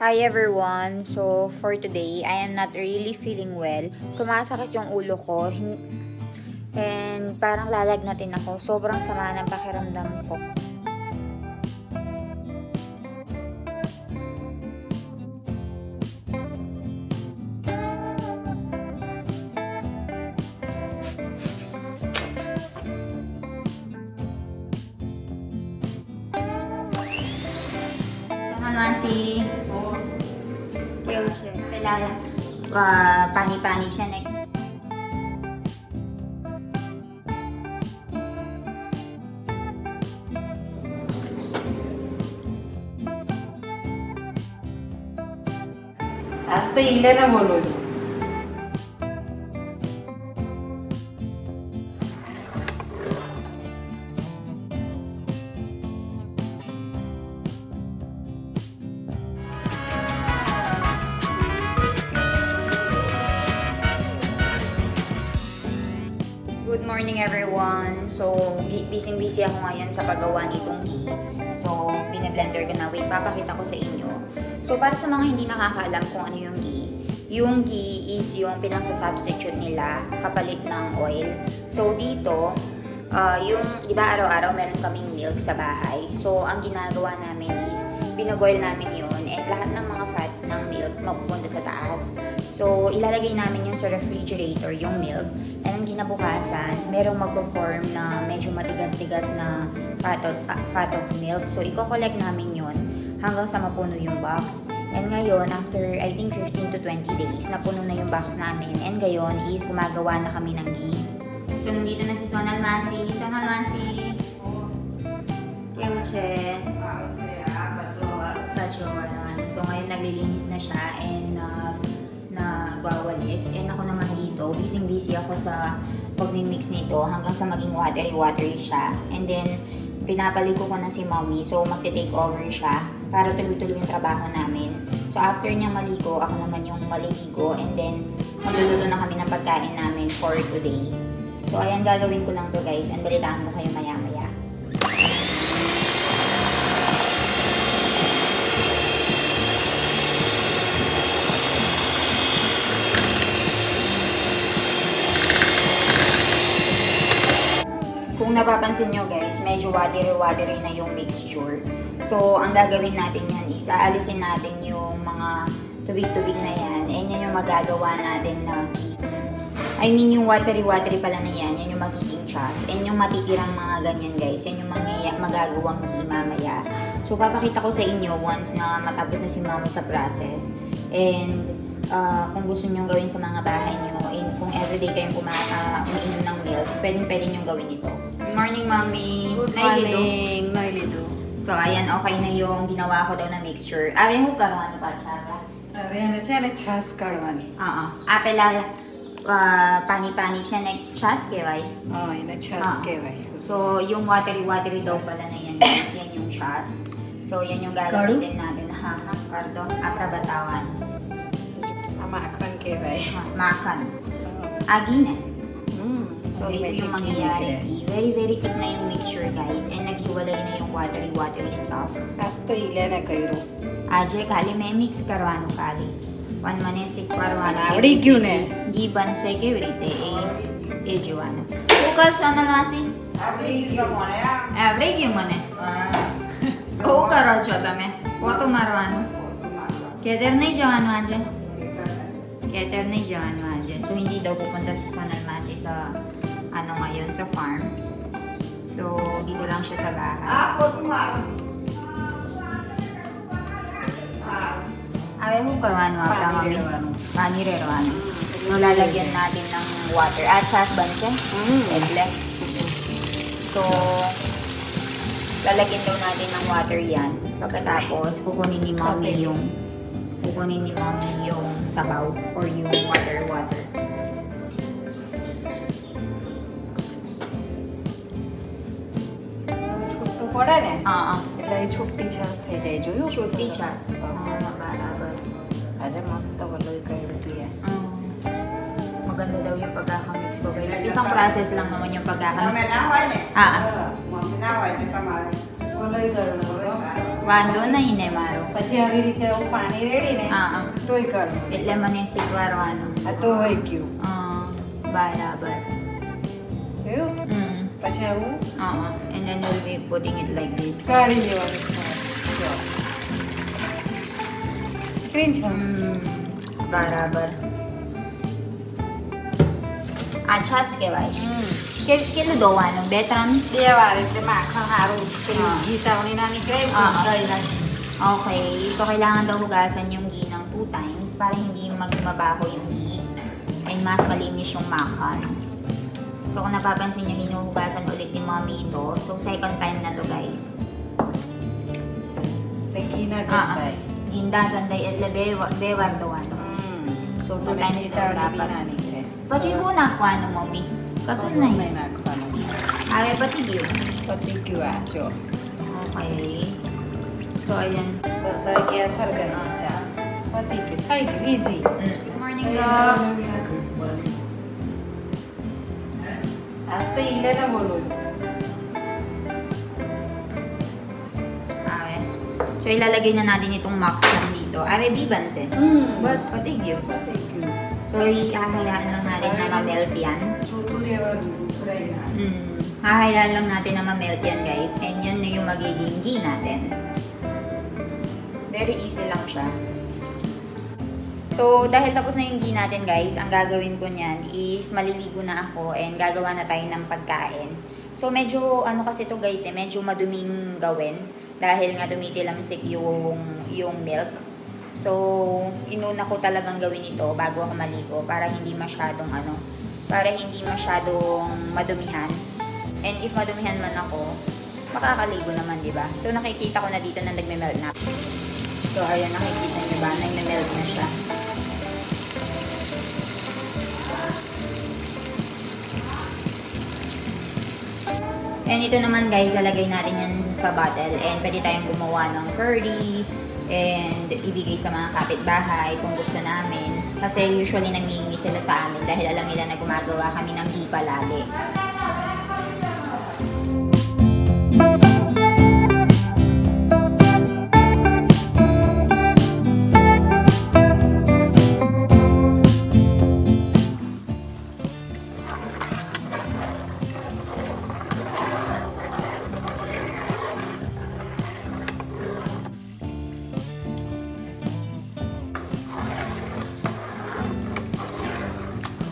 Hi everyone! So, for today, I am not really feeling well. Sumasakit yung ulo ko. And parang lalagnatin ako. Sobrang sama ng pakiramdam ko. Masih wheelchair. Kailangan pani-pani siya na. आज तो इले ना बोलो. Good morning everyone! So, busy ako ngayon sa paggawa nitong ghee. So, bine-blender ko na. Wait, papakita ko sa inyo. So, para sa mga hindi nakakaalam kung ano yung ghee. Yung ghee is yung pinang-substitute nila kapalit ng oil. So, dito, di ba araw-araw meron kaming milk sa bahay. So, ang ginagawa namin is, binaboil namin yun and lahat ng mga fats ng milk mapupunta sa taas. So, ilalagay namin yung sa refrigerator, yung milk. And ang kinabukasan, merong magpo-form na medyo matigas-tigas na fat of milk. So, i-collect namin yun hanggang sa mapuno yung box. And ngayon, after I think 15 to 20 days, napuno na yung box namin. And ngayon is gumagawa na kami ng ghee. So, nandito na si Sonal Masi. Sonal Masi! Kemche! So, ngayon naglilinis na siya and nagwawalis. And ako naman dito, busy ako sa pag-mix nito hanggang sa maging watery siya. And then, pinapaligo ko na si mommy. So, magte-take over siya para tuloy-tuloy yung trabaho namin. So, after niya maligo, ako naman yung maliligo. And then, magluluto na kami ng pagkain namin for today. So, ayan, gagawin ko lang to guys. And balitaan ko kayo maya-maya. Kung napapansin nyo guys, medyo watery na yung mixture. So, ang gagawin natin yan is, aalisin natin yung mga tubig-tubig na yan. And yan yung magagawa natin na ghee. I mean, yung watery pala na yan yung magiging chas. And yung matitirang mga ganyan guys, yan yung magagawang ghee mamaya. So, papakita ko sa inyo once na matapos na si mommy sa process. And, kung gusto nyo gawin sa mga bahay nyo, and kung everyday kayong umiinom ng milk, pwede nyo gawin ito. Good morning, mommy! Good morning! Nailido. So, ayan, okay na yung ginawa ko daw na mixture. Ayan ko karoon pa, Sarah. Ayan na siya, chas karawani. Apela, pani-pani siya na chas keway. Yan na chas keway. So, yung watery daw pala na yan, guys, yan yung chas. So, yan yung gagamitin natin. Kardo, aprabatawan. Makan keway. Makan. Agin eh. So, ito yung mangyayari. Very thick na yung mixture, guys. And naghiwalay na yung watery stuff. आज तो इले ना करो. आज खाली मैं मिक्स करवानो खाली. वन मने से करवानो. आवड़ी क्यों ने? घी बन से के रीते ए जोवानो. कुकर चैनल मासी. आवड़ी क्यों मने? ओ करो છો તમે. પોતો મારવાનો. કેદર નહીં જવાનું આજે. Keter na dyan, so hindi daw pupunta sa Sonal Masi sa ngayon, sa farm. So, dito lang siya sa bahay. Awe ko karwano apa mami? Panirerwano. So, lalagyan natin ng water. Chas banse? Edle. So, lalagyan daw natin ng water yan. Pagkatapos, kukunin ni mommy yung sabaw or yung water. છૂટું પડે ને એટલે એ છૂટી છાશ થઈ જાય જોયું છૂટી છાશ બરાબર આજે મસ્ત વલોય કર્યું તું yan maganda daw yung pagkakamix ko guys isang process lang naman yung pagkakamix વલોય કર્યું વાંધો નહીં ને મારો પછી આવી રીતે હું પાણી રેડીને તોય કરું. એટલે મને શીખવાડવાનું. આ તો હોય ગયું. બરાબર. જોયું? પછી આવું And then you'll be putting it like this. કાઢી લેવાનું છે. ગ્રીન છાશ. બરાબર. આ છાશ કહેવાય. કેટલું ધોવાનું? 2-3? 2 વાર એટલે માખણ સારું પેલું ઘી તાવણી ના નીકળે દળી નાખી. Okay. So, kailangan daw hugasan yung ghee ng 2 times para hindi magmabaho yung ghee and mas malinis yung makan. So, kung napapansin nyo, hinuhugasan ulit ni Mommy ito. So, second time na to, guys. ઘી ના ગંધાય. Ginda, ganday, એટલે બે વાર ધોવાનું. So, 2 times ito dapat. પછી હું નાખવાનું, Mommy? Kasus na yun. નાખવાનું. આવે, પતી gyo. પતી ગયું આ જો. Okay. So, ayan. બસ હવે ગેસ હળગાવી ચા. પતી ગયું. થઈ ગયું. ઈઝી. Good morning, love. આજ તો ઈલેને બોલું. Awe. So, ilalagay na natin itong maksan dito. Awe, bibansin. Bas, patig yun. પતી ગયું. So, ihahayaan lang natin na ma-melt yan. ચોતું રહેવાનું ફ્રાય ના. Hahayaan lang natin na ma-melt yan, guys. And yan na yung magiging ghee natin. Very easy lang siya. So, dahil tapos na yung ghee natin, guys, ang gagawin ko niyan is maliligo na ako and gagawa na tayo ng pagkain. So, medyo, ano kasi to guys, medyo maduming gawin dahil nga tumitilamsik yung milk. So, inuna ko talagang gawin ito bago ako maligo para hindi masyadong madumihan. And if madumihan man ako, makakaligo naman, di ba? So, nakikita ko na dito na nagme-melt na. So, ayan, nakikita niyo ba? Nagme-melt na siya. And ito naman, guys, lalagay natin yan sa bottle. And pwede tayong gumawa ng curry and ibigay sa mga kapitbahay kung gusto namin. Kasi usually nangingi sila sa amin dahil alam nila na gumagawa kami ng ghee palagi.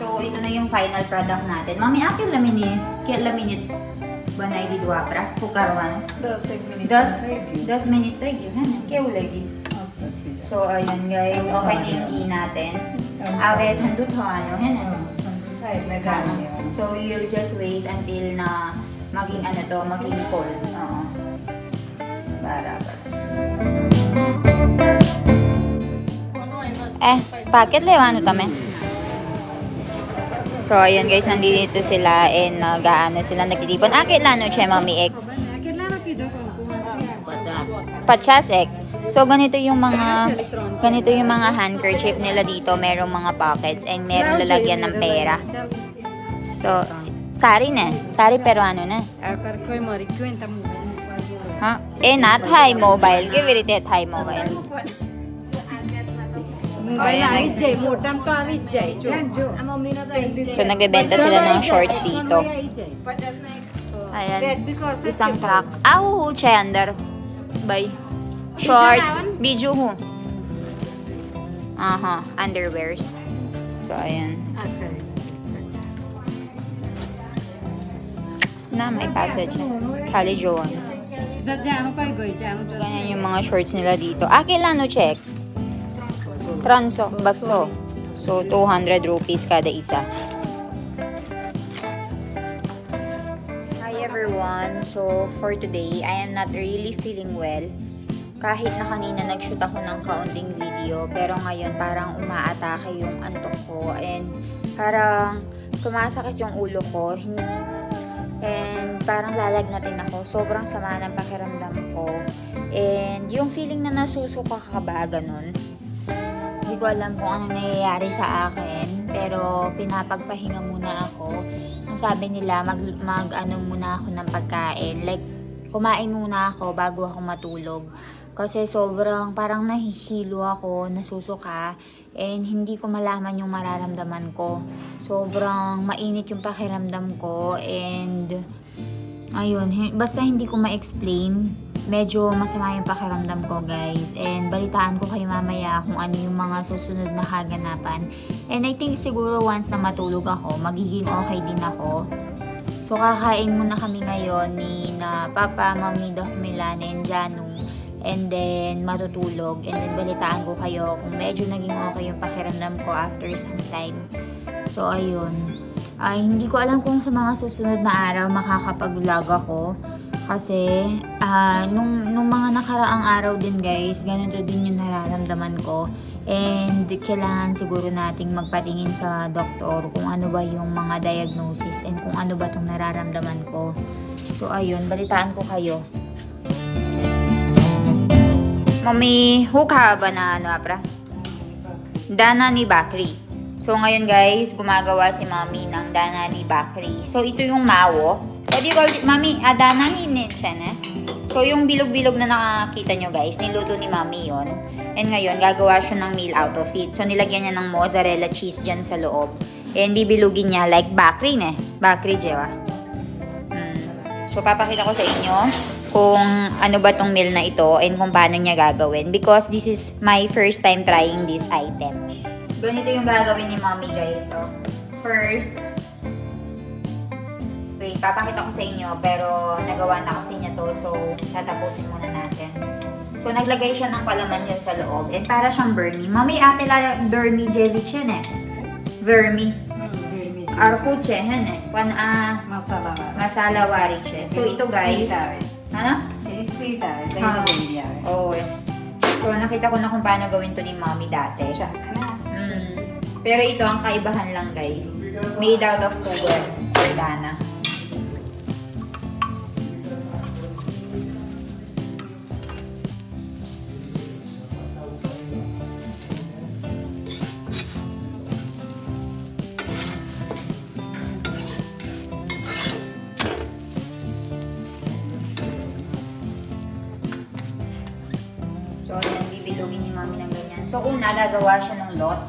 So, ito na yung final product natin. Mami, akin laminit बनाई दीदी वापरा फुकारवानो 10 minute lagi है ना क्या lagi so ayan guys okay na yung ghee natin awet handut hawano है ना so you'll just wait until na maging ano to maging cold barabar packet lewano tame. So, ayan guys, nandito sila and gaano sila nagtitipon. Akit lano siya, Mami Ek? Pachas Ek. So, ganito yung mga handkerchief nila dito. Merong mga pockets and meron lalagyan ng pera. So, sari na. Sari pero ano na? Ha? Na Thai mobile. Give it a Thai mobile. So, nagbebenta sila ng shorts dito. Ayan. Isang truck. Chandar. Bye. Shorts. Biju ho. Underwears. So, ayan. Na, may passage. Kali Joan. Ganyan yung mga shorts nila dito. Kailan no check? Transo, baso. So, 200 rupees kada isa. Hi everyone. So, for today, I am not really feeling well. Kahit na kanina nag-shoot ako ng kaunting video, pero ngayon parang umaatake yung antok ko and parang sumasakit yung ulo ko. And parang lalagnatin ako. Sobrang sama ng pakiramdam ko. And yung feeling na nasusuka ka ba, ganun. Hindi ko alam kung ano nangyayari sa akin, pero pinapagpahinga muna ako. Ang sabi nila, mag-ano muna ako ng pagkain. Like, kumain muna ako bago ako matulog. Kasi sobrang parang nahihilo ako, nasusuka, and hindi ko malaman yung mararamdaman ko. Sobrang mainit yung pakiramdam ko, and ayun, basta hindi ko ma-explain. Medyo masama yung pakiramdam ko, guys. And balitaan ko kayo mamaya kung ano yung mga susunod na kaganapan. And I think siguro once na matulog ako, magiging okay din ako. So kakain muna kami ngayon ni na Papa, Mami, Doc Milan, and Janu. And then matutulog. And then balitaan ko kayo kung medyo naging okay yung pakiramdam ko after some time. So ayun. Hindi ko alam kung sa mga susunod na araw makakapag-vlog ako. Kasi, nung mga nakaraang araw din, guys, ganito din yung nararamdaman ko. And kailangan siguro nating magpatingin sa doktor kung ano ba yung mga diagnosis and kung ano ba itong nararamdaman ko. So, ayun, balitaan ko kayo. Mami, huka ba na Apra? Dana ni Bakri. So, ngayon guys, gumagawa si Mami ng Dana ni Bakri. So, ito yung mawo. What do you call it? Mami, Dana ni Nitchen, eh? So, yung bilog-bilog na nakakita nyo guys, niluto ni Mami yon. And ngayon, gagawa siya ng meal out of it. So, nilagyan niya ng mozzarella cheese dyan sa loob. And bibilugin niya like Bakri, ne? Bakri, jewa. So, papakita ko sa inyo kung ano ba tong meal na ito and kung paano niya gagawin. Because this is my first time trying this item. Ganito yung gagawin ni Mommy, guys. So, first, wait, papakita ko sa inyo, pero nagawa na kasi niya to, so tatapusin muna natin. So, naglagay siya ng palaman yan sa loob, and para siyang vermi. Mommy, ate la vermi jevic yan eh. Vermi. Arkuche, yan eh. Masala wariche. So, ito guys. Ano? Sweet Oo eh. So, nakita ko na kung paano gawin to ni Mommy dati. Pero ito, ang kaibahan lang guys. Made out of tuber or dana. So, ayan, bibilugin ni Mami ng ganyan. So, una, gagawa siya ng lot.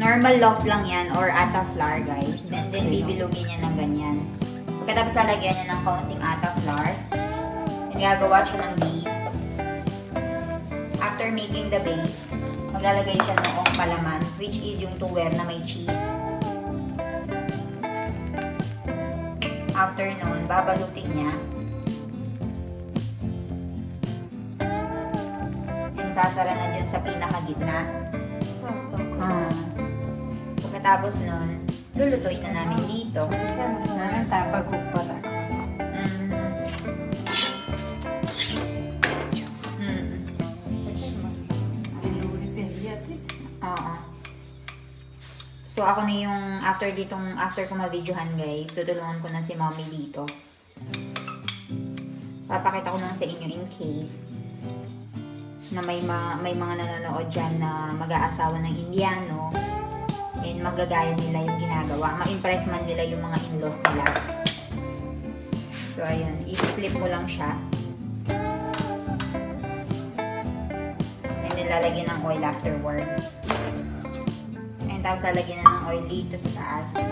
Normal lot lang yan, or ata flour, guys. And then, bibilugin niya ng ganyan. Pagkatapos, lalagyan niya ng kaunting ata flour. And gagawa siya ng base. After making the base, maglalagay siya noong palaman, which is yung tuwer na may cheese. After nun, babalutin niya. And sasara na dyan sa pinakagitna. Pagkatapos nun, lulutuin na namin dito. So, ako na yung after ko ma-videohan guys, tutulungan ko na si Mommy dito. Papakita ko lang sa inyo in case na may mga nanonood dyan na mag-aasawa ng Indiano and magagaya nila yung ginagawa. Ma-impress man nila yung mga in-laws nila. So, ayun. I-flip mo lang siya. And then, lalagyan ng oil afterwards. And tapos, lalagyan na ng oil dito sa taas. And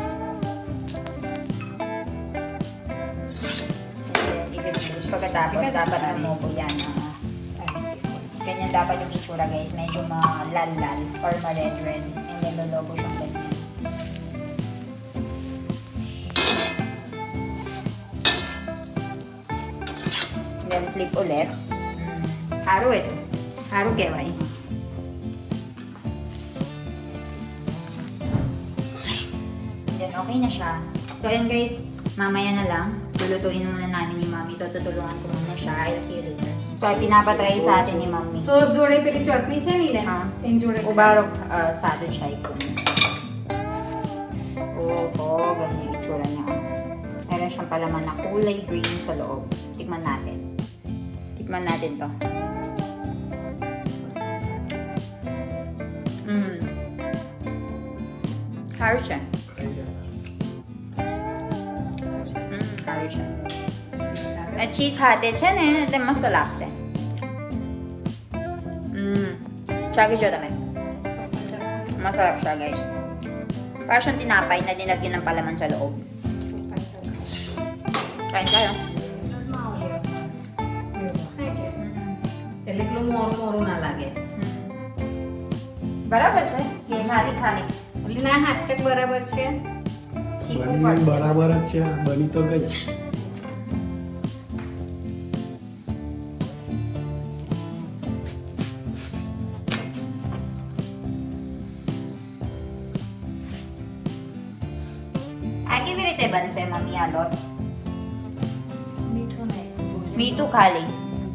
then, i-finish. Pagkatapos, dapat lumobo yan. Ganyan dapat yung itsura guys. Medyo malal-lal or ma-red-red. And then lolobo siyang ganyan. And then flip ulit. Haru ito. Haru keway. And then okay na siya. So ayan guys. Mamaya na lang. Lulutuin muna namin ni Mami. Tutulungan ko muna siya. I'll see you later. So, pinapatry sa atin ni Mami. Sauce જોડે પેલી ચટણી છે ને એની જોડે Ubarok sado chai ko. Oo, ganyan yung itsura niya. Meron siyang palaman na kulay green sa loob. Tikman natin. Tikman natin to. Haru siya. Haru siya. Cheese hati siya ne, mas lalakse. Tsaka siya dami. Masarap siya, guys. Para siyang tinapay na dinagyan ng palaman sa loob. Kain tayo. Eliklo moro-moro na lagi. बराबर છે કે ખાલી ખાલી બોલી ના હાથ ચક બરાબર છે શીખવું બની પડશે બરાબર જ છે બની તો ગઈ આ કેવી રીતે બનશે મમ્મી આ લોટ મીઠું નહીં મીઠું ખાલી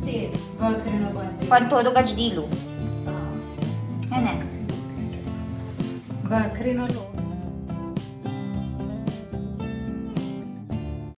તેલ ગળથરીનો બંધ પણ થોડુંક જ ઢીલું હે ને ભાખરીનો લોટ